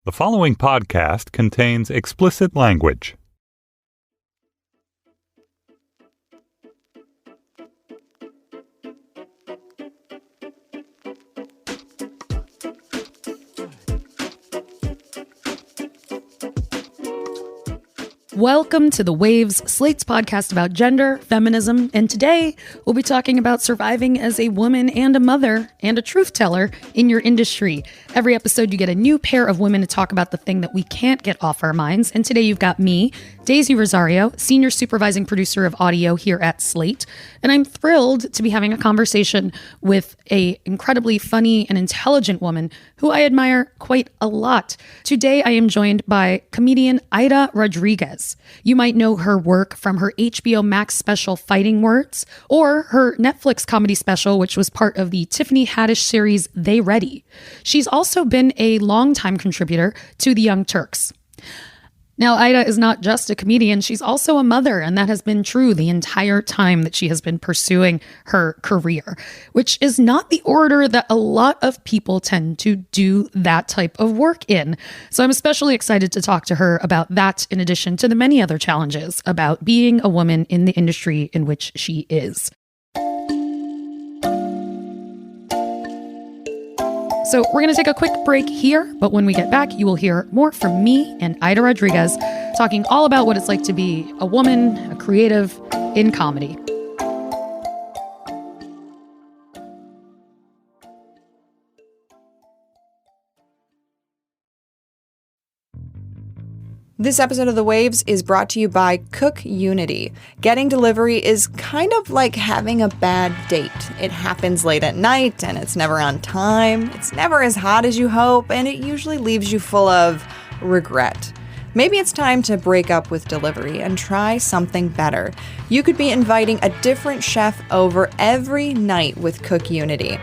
The following podcast contains explicit language. Welcome to The Waves, Slate's podcast about gender, feminism, and today we'll be talking about surviving as a woman and a mother and a truth teller in your industry. Every episode you get a new pair of women to talk about the thing that we can't get off our minds, and today you've got me, Daisy Rosario, senior supervising producer of audio here at Slate, and I'm thrilled to be having a conversation with an incredibly funny and intelligent woman who I admire quite a lot. Today I am joined by comedian Aida Rodriguez. You might know her work from her HBO Max special Fighting Words or her Netflix comedy special, which was part of the Tiffany Haddish series They Ready. She's also been a longtime contributor to the Young Turks. Now, Aida is not just a comedian, she's also a mother, and that has been true the entire time that she has been pursuing her career, which is not the order that a lot of people tend to do that type of work in. So I'm especially excited to talk to her about that, in addition to the many other challenges about being a woman in the industry in which she is. So we're going to take a quick break here, but when we get back, you will hear more from me and Aida Rodriguez talking all about what it's like to be a woman, a creative in comedy. This episode of The Waves is brought to you by Cook Unity. Getting delivery is kind of like having a bad date. It happens late at night and it's never on time. It's never as hot as you hope, and it usually leaves you full of regret. Maybe it's time to break up with delivery and try something better. You could be inviting a different chef over every night with Cook Unity.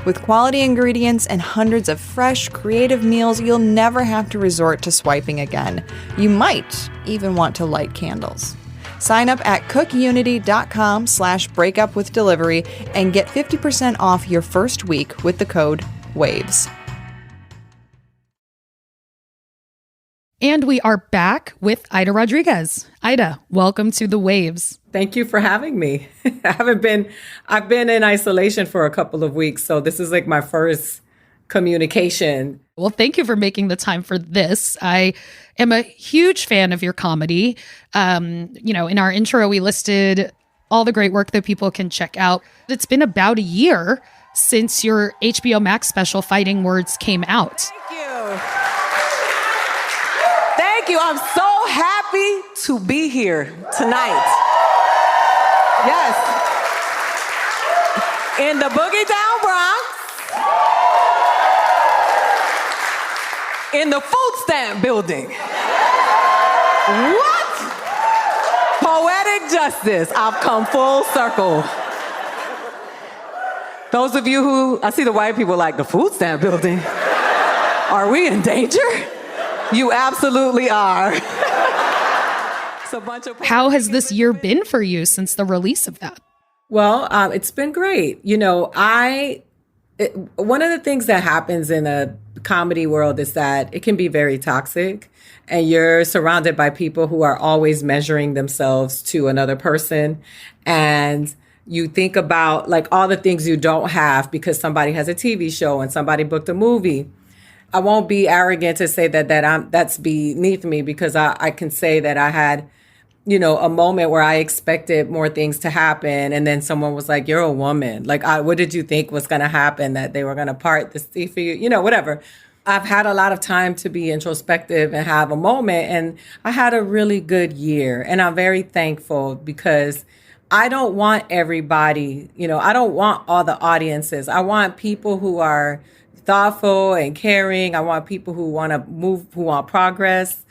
With quality ingredients and hundreds of fresh, creative meals, you'll never have to resort to swiping again. You might even want to light candles. Sign up at cookunity.com/breakupwithdelivery and get 50% off your first week with the code WAVES. And we are back with Aida Rodriguez. Aida, welcome to The Waves. Thank you for having me. I've been in isolation for a couple of weeks, so this is like my first communication. Well, thank you for making the time for this. I am a huge fan of your comedy. In our intro, we listed all the great work that people can check out. It's been about a year since your HBO Max special Fighting Words came out. Thank you. Thank you. I'm so happy to be here tonight. Yes. In the Boogie Down Bronx. In the food stamp building. What? Poetic justice. I've come full circle. Those of you who, I see the white people like the food stamp building. Are we in danger? You absolutely are. How has this year been for you since the release of that? Well, it's been great. One of the things that happens in a comedy world is that it can be very toxic, and you're surrounded by people who are always measuring themselves to another person. And you think about like all the things you don't have because somebody has a TV show and somebody booked a movie. I won't be arrogant to say that's beneath me, because I can say that I had, a moment where I expected more things to happen. And then someone was like, you're a woman. Like, what did you think was going to happen? That they were going to part the sea for you? Whatever. I've had a lot of time to be introspective and have a moment. And I had a really good year. And I'm very thankful, because I don't want everybody, I don't want all the audiences. I want people who are thoughtful and caring. I want people who want to move, who want progress.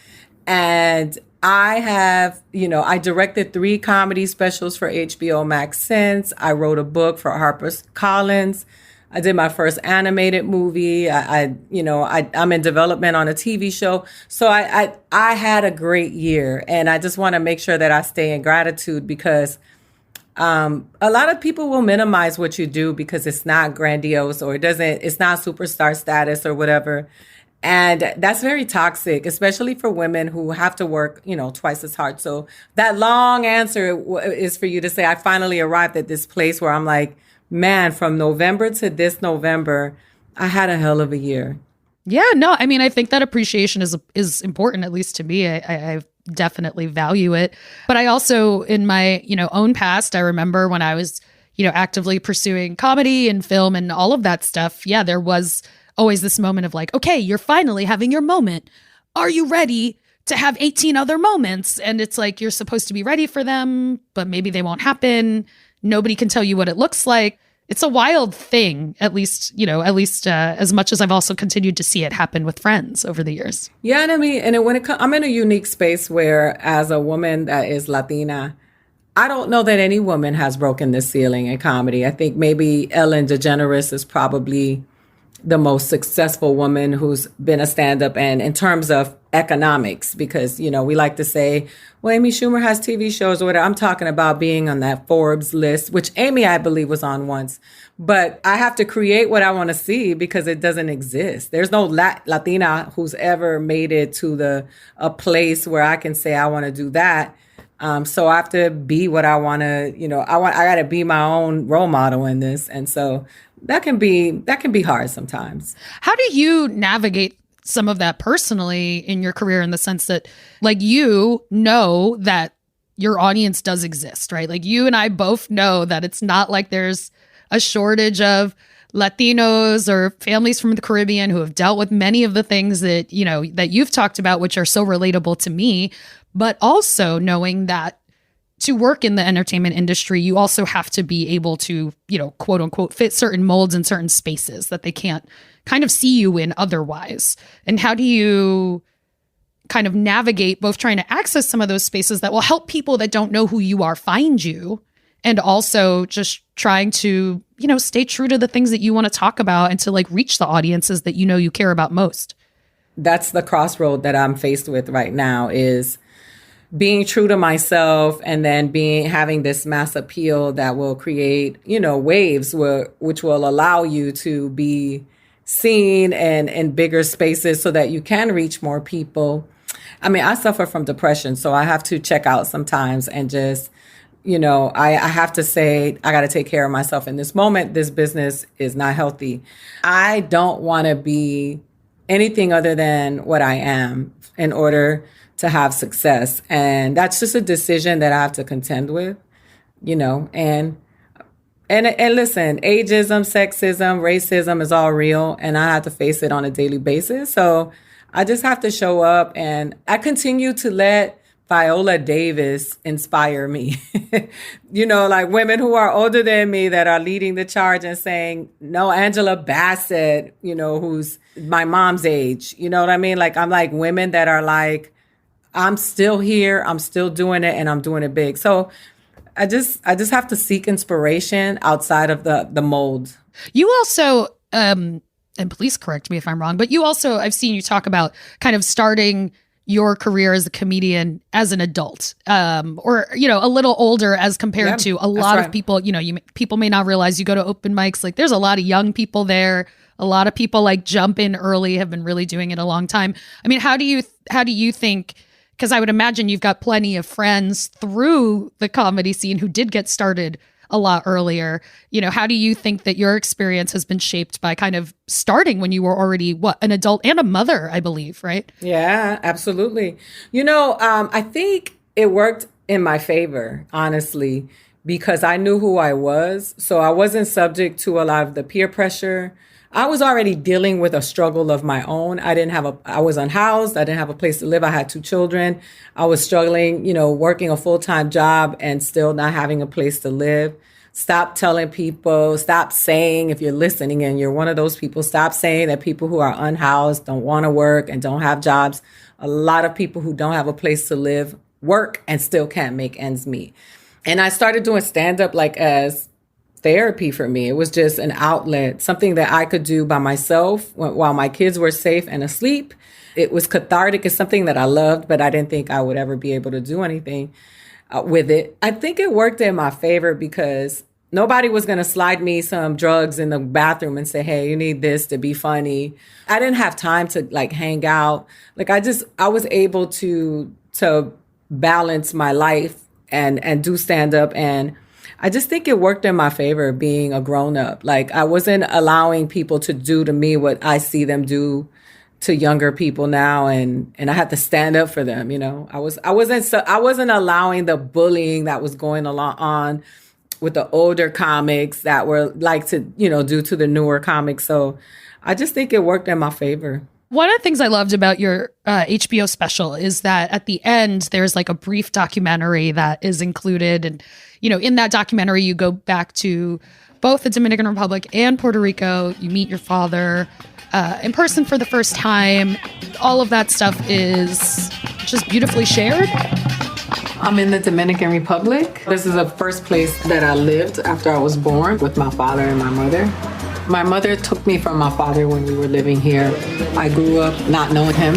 And I have, I directed 3 comedy specials for HBO Max since. I wrote a book for HarperCollins. I did my first animated movie. I'm in development on a TV show. So I had a great year, and I just want to make sure that I stay in gratitude, because a lot of people will minimize what you do because it's not grandiose, or it's not superstar status or whatever. And that's very toxic, especially for women who have to work, twice as hard. So that long answer is for you to say, I finally arrived at this place where I'm like, man, from November to this November, I had a hell of a year. Yeah, no, I mean, I think that appreciation is important, at least to me. I definitely value it. But I also, in my, own past, I remember when I was, actively pursuing comedy and film and all of that stuff. Yeah, there was always this moment of like, okay, you're finally having your moment. Are you ready to have 18 other moments? And it's like, you're supposed to be ready for them, but maybe they won't happen. Nobody can tell you what it looks like. It's a wild thing, at least as much as I've also continued to see it happen with friends over the years. Yeah, and I mean, I'm in a unique space where, as a woman that is Latina, I don't know that any woman has broken the ceiling in comedy. I think maybe Ellen DeGeneres is probably the most successful woman who's been a stand-up, and in terms of economics, because, we like to say, well, Amy Schumer has TV shows or whatever. I'm talking about being on that Forbes list, which Amy, I believe, was on once. But I have to create what I want to see because it doesn't exist. There's no Latina who's ever made it to a place where I can say I want to do that. So I have to be what I want to, I got to be my own role model in this. And so that can be hard sometimes. How do you navigate some of that personally in your career, in the sense that, like, you know that your audience does exist, right? Like, you and I both know that it's not like there's a shortage of Latinos or families from the Caribbean who have dealt with many of the things that, that you've talked about, which are so relatable to me, but also knowing that to work in the entertainment industry, you also have to be able to, quote unquote, fit certain molds in certain spaces that they can't kind of see you in otherwise. And how do you kind of navigate both trying to access some of those spaces that will help people that don't know who you are find you, and also just trying to, stay true to the things that you want to talk about and to like reach the audiences that you care about most? That's the crossroad that I'm faced with right now, is being true to myself, and then having this mass appeal that will create, waves which will allow you to be seen and in bigger spaces so that you can reach more people. I mean, I suffer from depression, so I have to check out sometimes and just, I have to say, I got to take care of myself in this moment. This business is not healthy. I don't want to be anything other than what I am in order to have success. And that's just a decision that I have to contend with, and listen, ageism, sexism, racism is all real, and I have to face it on a daily basis. So I just have to show up, and I continue to let Viola Davis inspire me. Like women who are older than me that are leading the charge and saying, no, Angela Bassett, who's my mom's age. You know what I mean? Like, I'm like women that are like, I'm still here, I'm still doing it, and I'm doing it big. So I just have to seek inspiration outside of the mold. You also, and please correct me if I'm wrong, but you also, I've seen you talk about kind of starting your career as a comedian as an adult, or, a little older as compared to a lot of people. People may not realize you go to open mics, like there's a lot of young people there. A lot of people like jump in early, have been really doing it a long time. I mean, how do you think, because I would imagine you've got plenty of friends through the comedy scene who did get started a lot earlier. How do you think that your experience has been shaped by kind of starting when you were already, an adult and a mother, I believe, right? Yeah, absolutely. I think it worked in my favor, honestly, because I knew who I was. So I wasn't subject to a lot of the peer pressure. I was already dealing with a struggle of my own. I was unhoused. I didn't have a place to live. I had 2 children. I was struggling, working a full-time job and still not having a place to live. Stop telling people, stop saying, if you're listening and you're one of those people, stop saying that people who are unhoused don't want to work and don't have jobs. A lot of people who don't have a place to live work and still can't make ends meet. And I started doing stand-up like as therapy for me. It was just an outlet, something that I could do by myself while my kids were safe and asleep. It was cathartic. It's something that I loved, but I didn't think I would ever be able to do anything with it. I think it worked in my favor because Nobody was going to slide me some drugs in the bathroom and say, hey, you need this to be funny. I didn't have time to like hang out. Like I was able to balance my life and do stand up. And I just think it worked in my favor being a grown up. Like I wasn't allowing people to do to me what I see them do to younger people now. And I had to stand up for them. You know, I wasn't allowing the bullying that was going on with the older comics that were like to, you know, do to the newer comics. So I just think it worked in my favor. One of the things I loved about your HBO special is that at the end, there's like a brief documentary that is included. And, you know, in that documentary, you go back to both the Dominican Republic and Puerto Rico. You meet your father in person for the first time. All of that stuff is just beautifully shared. I'm in the Dominican Republic. This is the first place that I lived after I was born with my father and my mother. My mother took me from my father when we were living here. I grew up not knowing him.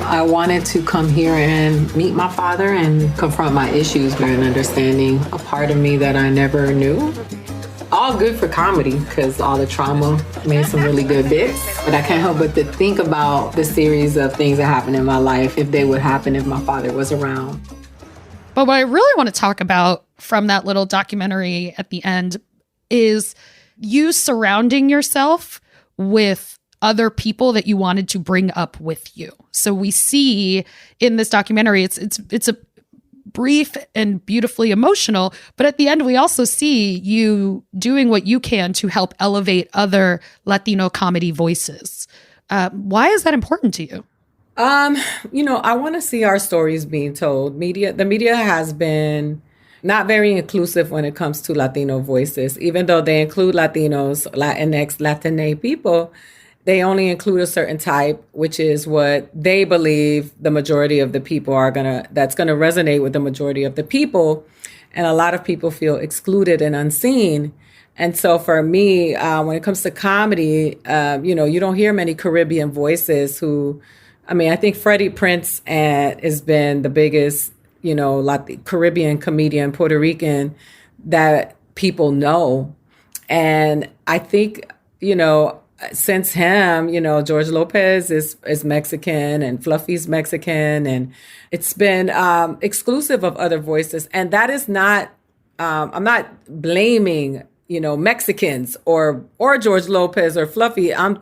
I wanted to come here and meet my father and confront my issues and understanding a part of me that I never knew. All good for comedy because all the trauma made some really good bits. But I can't help but to think about the series of things that happened in my life if they would happen if my father was around. But what I really want to talk about from that little documentary at the end is you surrounding yourself with other people that you wanted to bring up with you. So we see in this documentary, it's a brief and beautifully emotional, but at the end we also see you doing what you can to help elevate other Latino comedy voices. Why is that important to you? You know, I want to see our stories being told. The media has been not very inclusive when it comes to Latino voices. Even though they include Latinos, Latinx, Latine people, they only include a certain type, which is what they believe the majority of the people that's gonna resonate with the majority of the people. And a lot of people feel excluded and unseen. And so for me, when it comes to comedy, you know, you don't hear many Caribbean voices I think Freddie Prinze has been the biggest, you know, Caribbean comedian, Puerto Rican that people know. And I think, you know, since him, you know, George Lopez is Mexican and Fluffy's Mexican. And it's been exclusive of other voices. And that is not, I'm not blaming, you know, Mexicans or George Lopez or Fluffy. I'm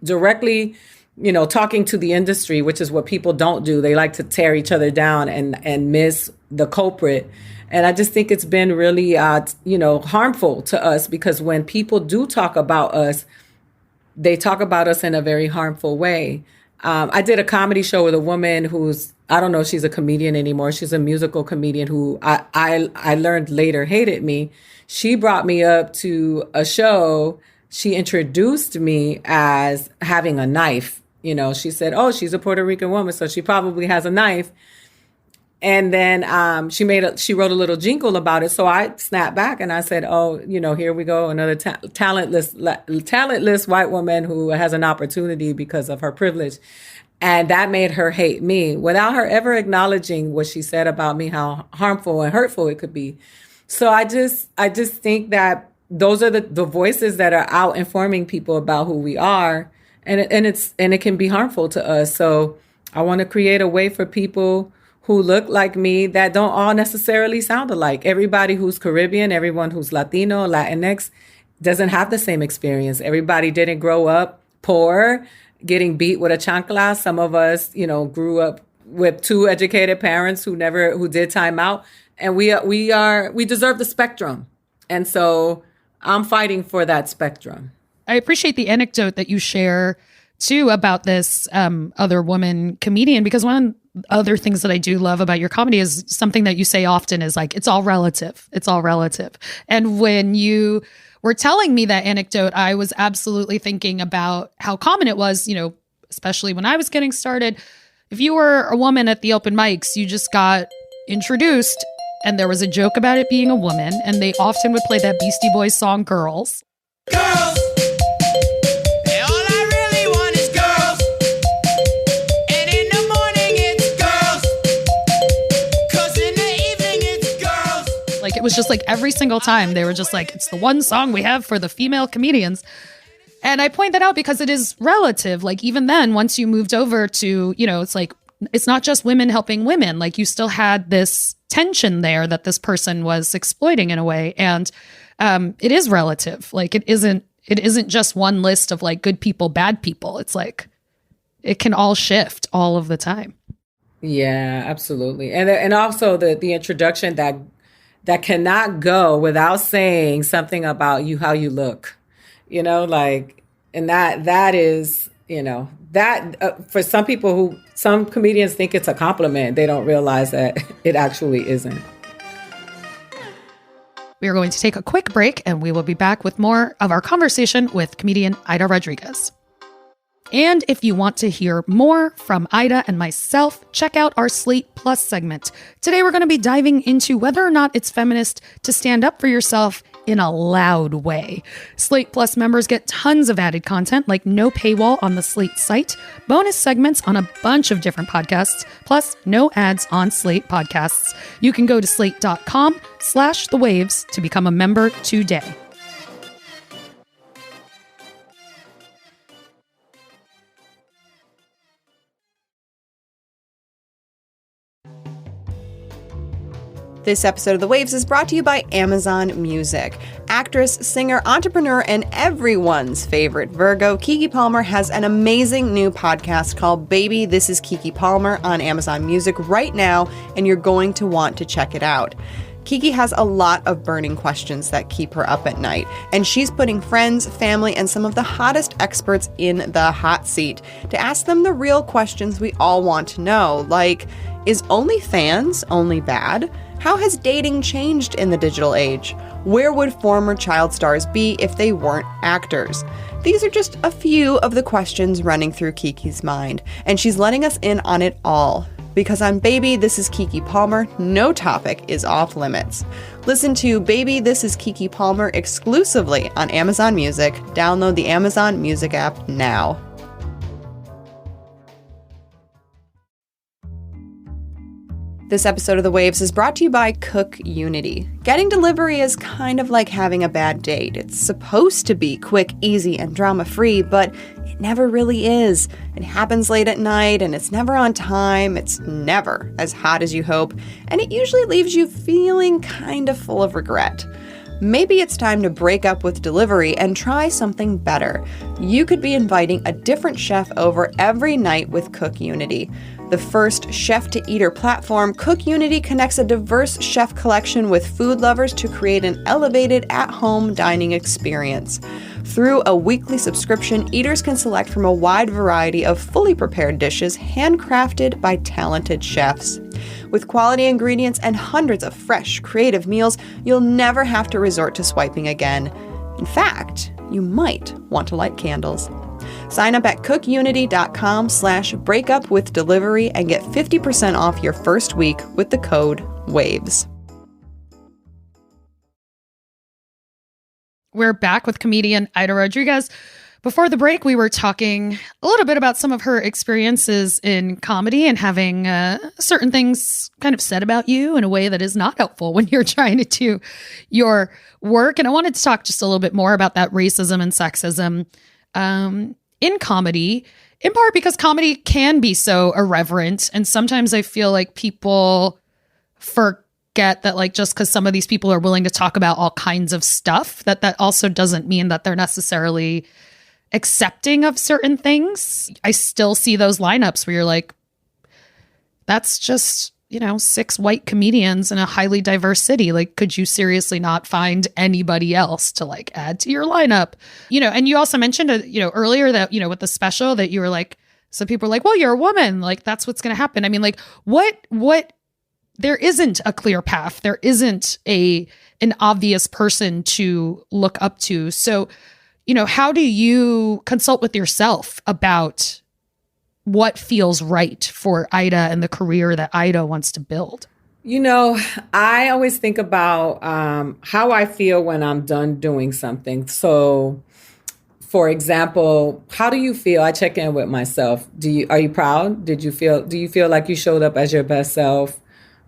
directly, you know, talking to the industry, which is what people don't do. They like to tear each other down and miss the culprit. And I just think it's been really, you know, harmful to us because when people do talk about us, they talk about us in a very harmful way. I did a comedy show with a woman who's, I don't know if she's a comedian anymore. She's a musical comedian who I learned later hated me. She brought me up to a show. She introduced me as having a knife. You know, she said, oh, she's a Puerto Rican woman, so she probably has a knife. And then she wrote a little jingle about it. So I snapped back and I said, oh, you know, here we go. Another talentless white woman who has an opportunity because of her privilege. And that made her hate me without her ever acknowledging what she said about me, how harmful and hurtful it could be. So I just think that those are the voices that are out informing people about who we are. And it can be harmful to us. So I want to create a way for people who look like me that don't all necessarily sound alike. Everybody who's Caribbean, everyone who's Latino, Latinx doesn't have the same experience. Everybody didn't grow up poor, getting beat with a chancla. Some of us, you know, grew up with two educated parents who did time out. And we deserve the spectrum. And so I'm fighting for that spectrum. I appreciate the anecdote that you share too about this other woman comedian, because one of the other things that I do love about your comedy is something that you say often is like, it's all relative. It's all relative. And when you were telling me that anecdote, I was absolutely thinking about how common it was, you know, especially when I was getting started. If you were a woman at the open mics, you just got introduced and there was a joke about it being a woman, and they often would play that Beastie Boys song, Girls. Girls! it was just like every single time they were just like, it's the one song we have for the female comedians. And I point that out because it is relative. Like even then, once you moved over to, it's like, it's not just women helping women. Like you still had this tension there that this person was exploiting in a way. And it is relative. Like it isn't just one list of like good people, bad people. It's like, it can all shift all of the time. Yeah, absolutely. And also the introduction that cannot go without saying something about you, how you look. And that is, that for some people some comedians think it's a compliment. They don't realize that it actually isn't. We are going to take a quick break and we will be back with more of our conversation with comedian Aida Rodriguez. And if you want to hear more from Aida and myself, check out our Slate Plus segment. Today, we're going to be diving into whether or not it's feminist to stand up for yourself in a loud way. Slate Plus members get tons of added content like no paywall on the Slate site, bonus segments on a bunch of different podcasts, plus no ads on Slate podcasts. You can go to slate.com/thewaves to become a member today. This episode of The Waves is brought to you by Amazon Music. Actress, singer, entrepreneur, and everyone's favorite Virgo, Keke Palmer has an amazing new podcast called Baby, This is Keke Palmer on Amazon Music right now, and you're going to want to check it out. Keke has a lot of burning questions that keep her up at night, and she's putting friends, family, and some of the hottest experts in the hot seat to ask them the real questions we all want to know, like, is OnlyFans only bad? How has dating changed in the digital age? Where would former child stars be if they weren't actors? These are just a few of the questions running through Keke's mind, and she's letting us in on it all. Because on Baby, This is Keke Palmer, no topic is off limits. Listen to Baby, This is Keke Palmer exclusively on Amazon Music. Download the Amazon Music app now. This episode of The Waves is brought to you by Cook Unity. Getting delivery is kind of like having a bad date. It's supposed to be quick, easy, and drama-free, but it never really is. It happens late at night, and it's never on time. It's never as hot as you hope, and it usually leaves you feeling kind of full of regret. Maybe it's time to break up with delivery and try something better. You could be inviting a different chef over every night with Cook Unity. The first chef-to-eater platform, Cook Unity connects a diverse chef collection with food lovers to create an elevated at-home dining experience. Through a weekly subscription, eaters can select from a wide variety of fully prepared dishes handcrafted by talented chefs. With quality ingredients and hundreds of fresh, creative meals, you'll never have to resort to swiping again. In fact, you might want to light candles. Sign up at cookunity.com/breakupwithdelivery and get 50% off your first week with the code WAVES. We're back with comedian Aida Rodriguez. Before the break, we were talking a little bit about some of her experiences in comedy and having certain things kind of said about you in a way that is not helpful when you're trying to do your work. And I wanted to talk just a little bit more about that racism and sexism in comedy, in part because comedy can be so irreverent. And sometimes I feel like people forget that, like, just because some of these people are willing to talk about all kinds of stuff, that also doesn't mean that they're necessarily accepting of certain things. I still see those lineups where you're like, that's just, 6 white comedians in a highly diverse city. Like, could you seriously not find anybody else to like add to your lineup? And you also mentioned, earlier that, with the special that you were like, some people are like, well, you're a woman. Like, that's what's going to happen. I mean, like, what, there isn't a clear path. There isn't an obvious person to look up to. So, how do you consult with yourself about what feels right for Aida and the career that Aida wants to build? I always think about how I feel when I'm done doing something. So, for example, how do you feel? I check in with myself. Are you proud? Do you feel like you showed up as your best self?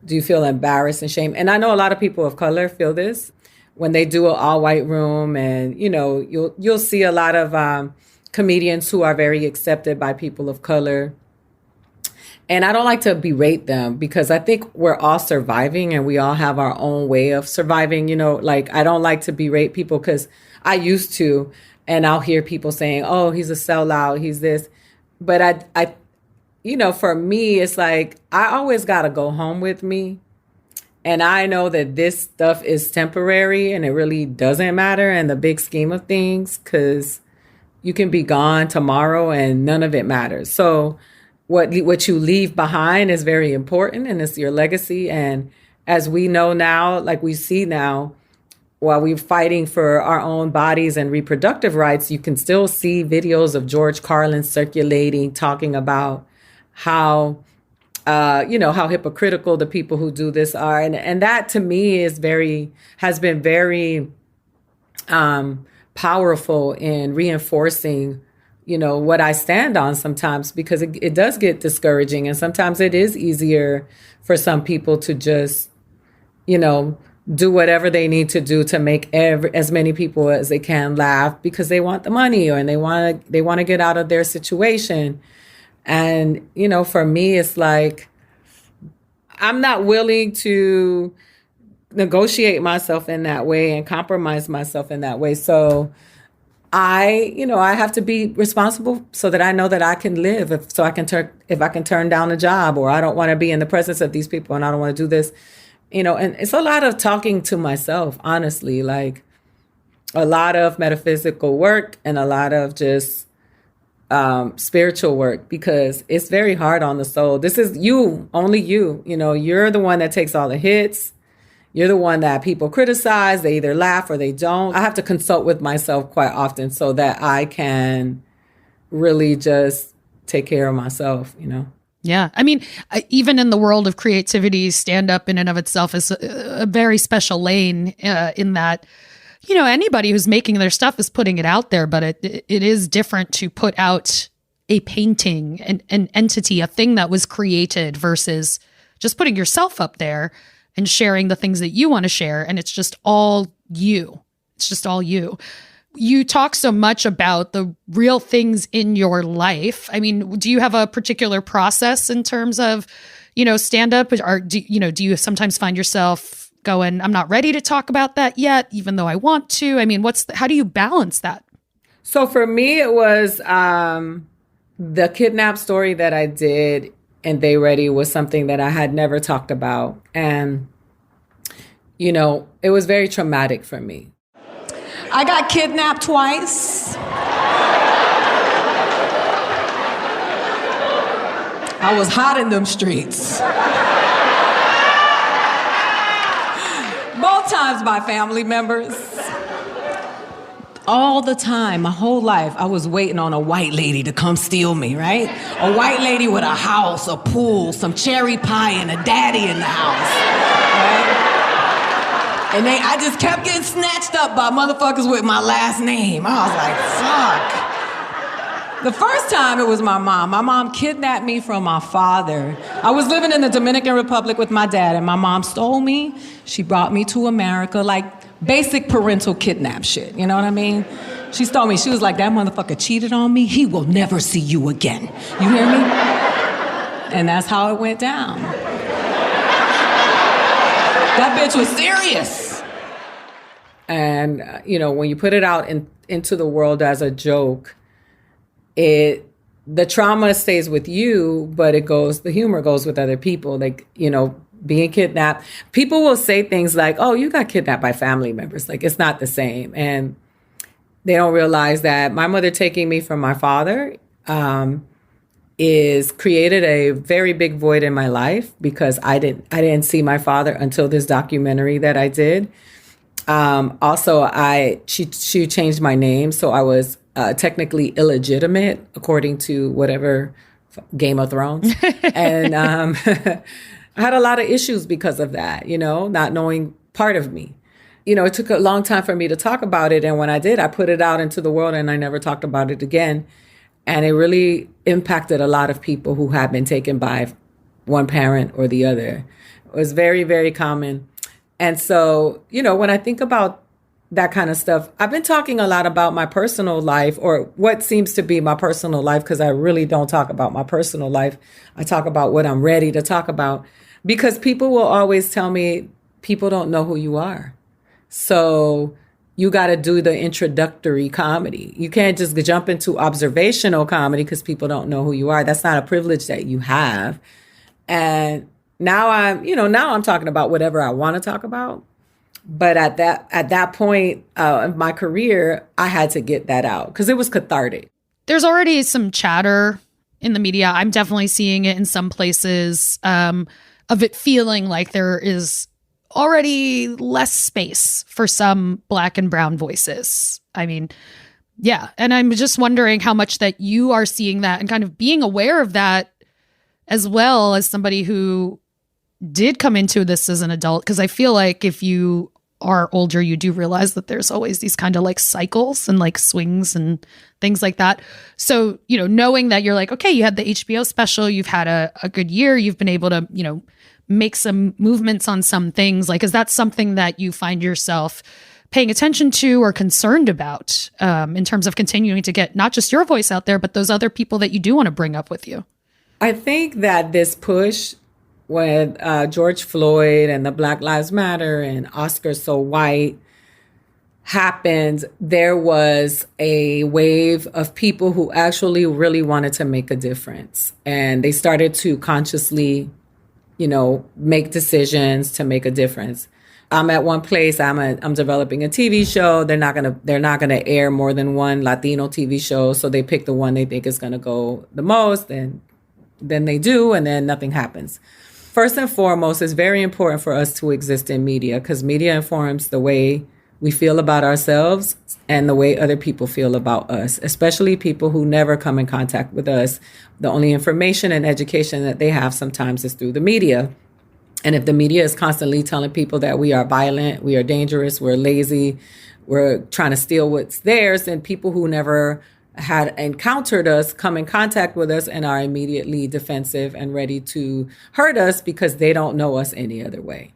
Do you feel embarrassed and shame? And I know a lot of people of color feel this when they do an all-white room, and you'll see a lot of comedians who are very accepted by people of color. And I don't like to berate them because I think we're all surviving and we all have our own way of surviving. I don't like to berate people because I used to, and I'll hear people saying, "Oh, he's a sellout, he's this," but I for me, it's like I always got to go home with me. And I know that this stuff is temporary and it really doesn't matter in the big scheme of things, because you can be gone tomorrow and none of it matters. So what you leave behind is very important, and it's your legacy. And as we know now, like we see now, while we're fighting for our own bodies and reproductive rights, you can still see videos of George Carlin circulating, talking about how how hypocritical the people who do this are. And that to me has been very powerful in reinforcing, what I stand on sometimes, because it does get discouraging. And sometimes it is easier for some people to just, do whatever they need to do to make as many people as they can laugh because they want the money, or and they want to get out of their situation. And, for me, it's like, I'm not willing to negotiate myself in that way and compromise myself in that way. So I have to be responsible so that I know that I can live. If I can turn down a job, or I don't want to be in the presence of these people and I don't want to do this, and it's a lot of talking to myself, honestly, like a lot of metaphysical work and a lot of just spiritual work, because it's very hard on the soul. This is you, only you. You're the one that takes all the hits. You're the one that people criticize. They either laugh or they don't. I have to consult with myself quite often so that I can really just take care of myself, Yeah. I mean, even in the world of creativity, stand-up in and of itself is a very special lane in that, anybody who's making their stuff is putting it out there, but it is different to put out a painting, an entity, a thing that was created, versus just putting yourself up there and sharing the things that you want to share. And it's just all you. It's just all you. You talk so much about the real things in your life. I mean, do you have a particular process in terms of, stand-up? Or do you sometimes find yourself going, I'm not ready to talk about that yet, even though I want to? I mean, how do you balance that? So for me, it was the kidnap story that I did in They Ready was something that I had never talked about. And, it was very traumatic for me. I got kidnapped twice. I was hot in them streets. Both times by family members. All the time, my whole life, I was waiting on a white lady to come steal me, right? A white lady with a house, a pool, some cherry pie, and a daddy in the house, right? And I just kept getting snatched up by motherfuckers with my last name. I was like, fuck. The first time it was my mom. My mom kidnapped me from my father. I was living in the Dominican Republic with my dad, and my mom stole me. She brought me to America, like basic parental kidnap shit, you know what I mean? She stole me. She was like, that motherfucker cheated on me. He will never see you again. You hear me? And that's how it went down. That bitch was serious. And, when you put it out into the world as a joke, the trauma stays with you, but the humor goes with other people. Like, being kidnapped, people will say things like, oh, you got kidnapped by family members. Like, it's not the same. And they don't realize that my mother taking me from my father is created a very big void in my life, because I didn't see my father until this documentary that I did. Also, she changed my name, so I was technically illegitimate according to whatever Game of Thrones, and I had a lot of issues because of that. Not knowing part of me. It took a long time for me to talk about it, and when I did, I put it out into the world, and I never talked about it again. And it really impacted a lot of people who had been taken by one parent or the other. It was very, very common. And so, when I think about that kind of stuff, I've been talking a lot about my personal life, or what seems to be my personal life, because I really don't talk about my personal life. I talk about what I'm ready to talk about, because people will always tell me people don't know who you are. So you got to do the introductory comedy. You can't just jump into observational comedy because people don't know who you are. That's not a privilege that you have. And now I'm talking about whatever I want to talk about. But at that point of my career, I had to get that out because it was cathartic. There's already some chatter in the media. I'm definitely seeing it in some places of it feeling like there is already less space for some Black and brown voices. I mean, yeah. And I'm just wondering how much that you are seeing that and kind of being aware of that as well, as somebody who did come into this as an adult. Because I feel like if you are older, you do realize that there's always these kind of like cycles and like swings and things like that. So, knowing that you're like, okay, you had the HBO special, you've had a good year, you've been able to, make some movements on some things. Like, is that something that you find yourself paying attention to or concerned about in terms of continuing to get not just your voice out there, but those other people that you do want to bring up with you? I think that this push with George Floyd and the Black Lives Matter and Oscar So White happened, there was a wave of people who actually really wanted to make a difference. And they started to consciously, make decisions to make a difference. I'm at one place, I'm developing a TV show. They're not gonna air more than one Latino TV show. So they pick the one they think is gonna go the most, and then they do, and then nothing happens. First and foremost, it's very important for us to exist in media, because media informs the way we feel about ourselves and the way other people feel about us, especially people who never come in contact with us. The only information and education that they have sometimes is through the media. And if the media is constantly telling people that we are violent, we are dangerous, we're lazy, we're trying to steal what's theirs, then people who never had encountered us come in contact with us and are immediately defensive and ready to hurt us because they don't know us any other way.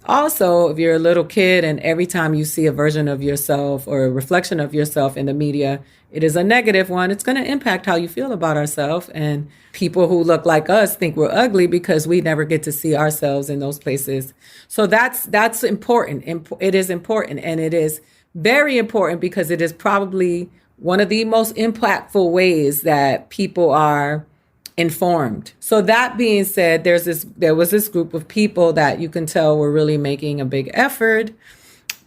Also, if you're a little kid and every time you see a version of yourself or a reflection of yourself in the media, it is a negative one, it's going to impact how you feel about ourselves. And people who look like us think we're ugly because we never get to see ourselves in those places. So that's important. It is important. And it is very important because it is probably one of the most impactful ways that people are informed. So that being said, there was this group of people that you can tell were really making a big effort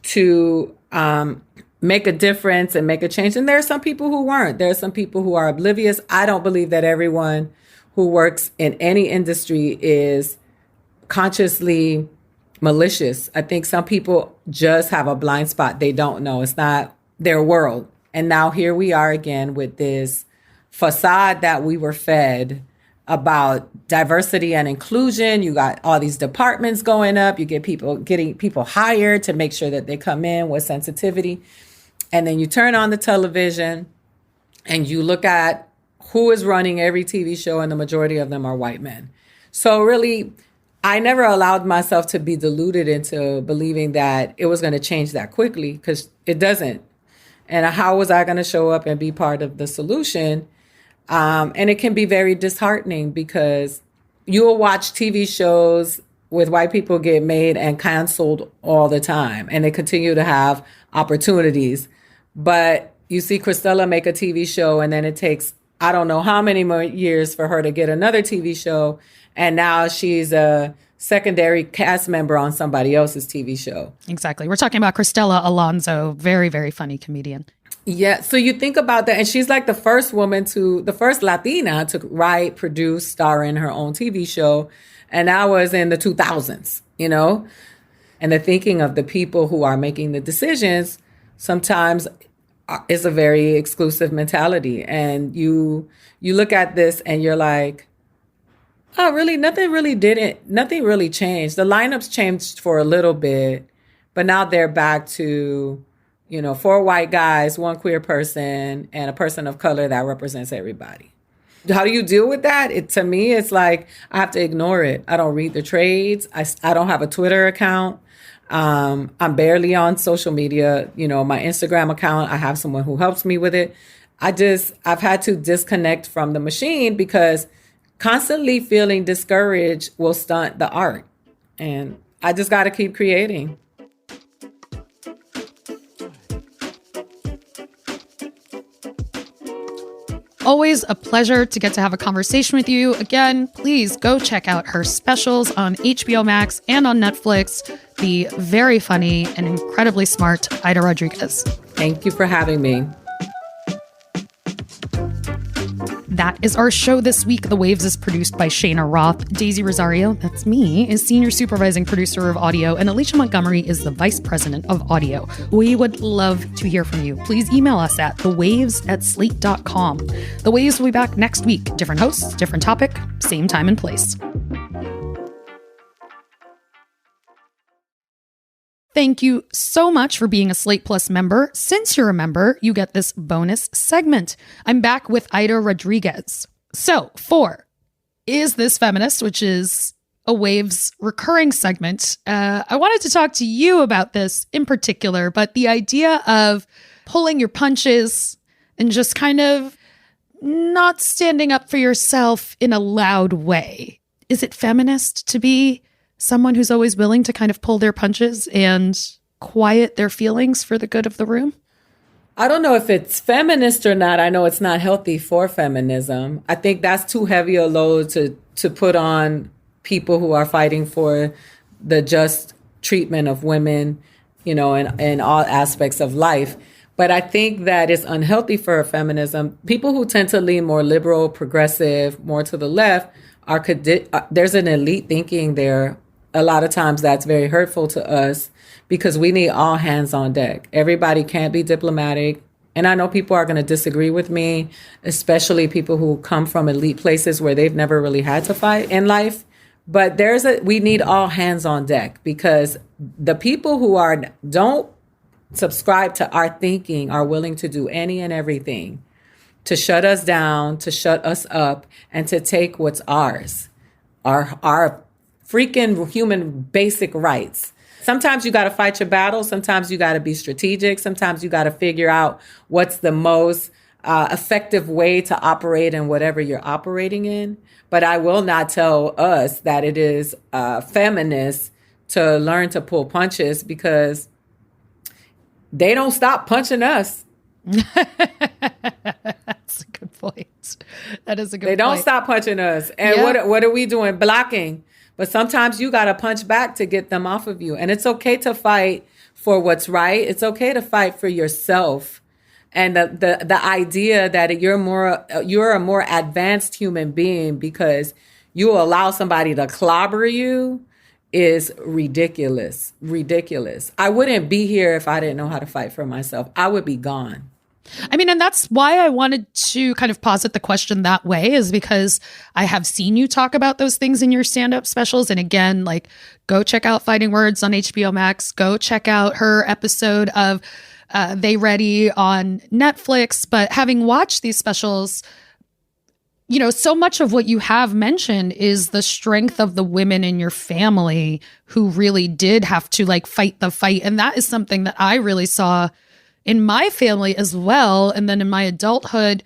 to make a difference and make a change. And there are some people who weren't. There are some people who are oblivious. I don't believe that everyone who works in any industry is consciously malicious. I think some people just have a blind spot. They don't know. It's not their world. And now here we are again with this facade that we were fed about diversity and inclusion. You got all these departments going up. You get getting people hired to make sure that they come in with sensitivity. And then you turn on the television and you look at who is running every TV show, and the majority of them are white men. So really, I never allowed myself to be deluded into believing that it was going to change that quickly, because it doesn't. And how was I going to show up and be part of the solution? And it can be very disheartening, because you will watch TV shows with white people get made and canceled all the time, and they continue to have opportunities. But you see Cristela make a TV show, and then it takes, I don't know how many more years for her to get another TV show. And now she's a secondary cast member on somebody else's TV show. Exactly. We're talking about Cristela Alonzo, very, very funny comedian. Yeah. So you think about that. And she's like the first Latina to write, produce, star in her own TV show. And that was in the 2000s, And the thinking of the people who are making the decisions sometimes is a very exclusive mentality. And you look at this and you're like, oh, really? Nothing really changed. The lineups changed for a little bit, but now they're back to, 4 white guys, 1 queer person, and a person of color that represents everybody. How do you deal with that? To me, it's like I have to ignore it. I don't read the trades. I don't have a Twitter account. I'm barely on social media. My Instagram account, I have someone who helps me with it. I've had to disconnect from the machine because constantly feeling discouraged will stunt the art. And I just got to keep creating. Always a pleasure to get to have a conversation with you. Again, please go check out her specials on HBO Max and on Netflix. The very funny and incredibly smart Aida Rodriguez. Thank you for having me. That is our show this week. The Waves is produced by Cheyna Roth. Daisy Rosario, that's me, is senior supervising producer of audio, and Alicia Montgomery is the vice president of audio. We would love to hear from you. Please email us at thewaves@slate.com. The Waves will be back next week. Different hosts, different topic, same time and place. Thank you so much for being a Slate Plus member. Since you're a member, you get this bonus segment. I'm back with Aida Rodriguez. So, for Is This Feminist, which is a Waves recurring segment, I wanted to talk to you about this in particular, but the idea of pulling your punches and just kind of not standing up for yourself in a loud way. Is it feminist to be someone who's always willing to kind of pull their punches and quiet their feelings for the good of the room? I don't know if it's feminist or not. I know it's not healthy for feminism. I think that's too heavy a load to put on people who are fighting for the just treatment of women, in all aspects of life. But I think that it's unhealthy for feminism. People who tend to lean more liberal, progressive, more to the left, there's an elite thinking there. A lot of times that's very hurtful to us because we need all hands on deck. Everybody can't be diplomatic. And I know people are going to disagree with me, especially people who come from elite places where they've never really had to fight in life. But we need all hands on deck because the people who don't subscribe to our thinking are willing to do any and everything to shut us down, to shut us up, and to take what's ours, our freaking human basic rights. Sometimes you got to fight your battle. Sometimes you got to be strategic. Sometimes you got to figure out what's the most effective way to operate in whatever you're operating in. But I will not tell us that it is feminist to learn to pull punches because they don't stop punching us. That's a good point. That is a good point. They don't stop punching us. And yeah. What are we doing? Blocking. But sometimes you got to punch back to get them off of you. And it's okay to fight for what's right. It's okay to fight for yourself. And the idea that you're a more advanced human being because you allow somebody to clobber you is ridiculous. Ridiculous. I wouldn't be here if I didn't know how to fight for myself. I would be gone. I mean, and that's why I wanted to kind of posit the question that way, is because I have seen you talk about those things in your stand-up specials. And again, go check out Fighting Words on HBO Max. Go check out her episode of They Ready on Netflix. But having watched these specials, so much of what you have mentioned is the strength of the women in your family who really did have to fight the fight. And that is something that I really saw in my family as well. And then in my adulthood,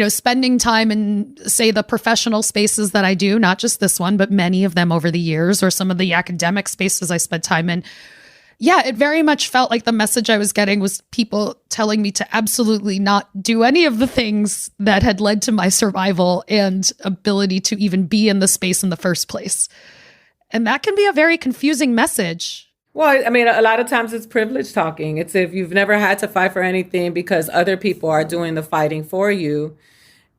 spending time in, say, the professional spaces that I do, not just this one, but many of them over the years, or some of the academic spaces I spent time in. Yeah, it very much felt like the message I was getting was people telling me to absolutely not do any of the things that had led to my survival and ability to even be in the space in the first place. And that can be a very confusing message. Well, I mean, a lot of times it's privilege talking. It's if you've never had to fight for anything because other people are doing the fighting for you.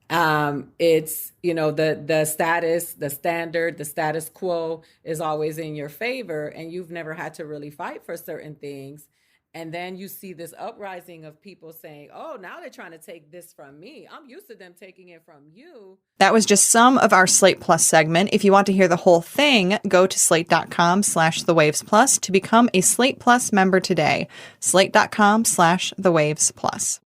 It's, the status, the standard, the status quo is always in your favor, and you've never had to really fight for certain things. And then you see this uprising of people saying, oh, now they're trying to take this from me. I'm used to them taking it from you. That was just some of our Slate Plus segment. If you want to hear the whole thing, go to slate.com/thewavesplus to become a Slate Plus member today. Slate.com/thewavesplus.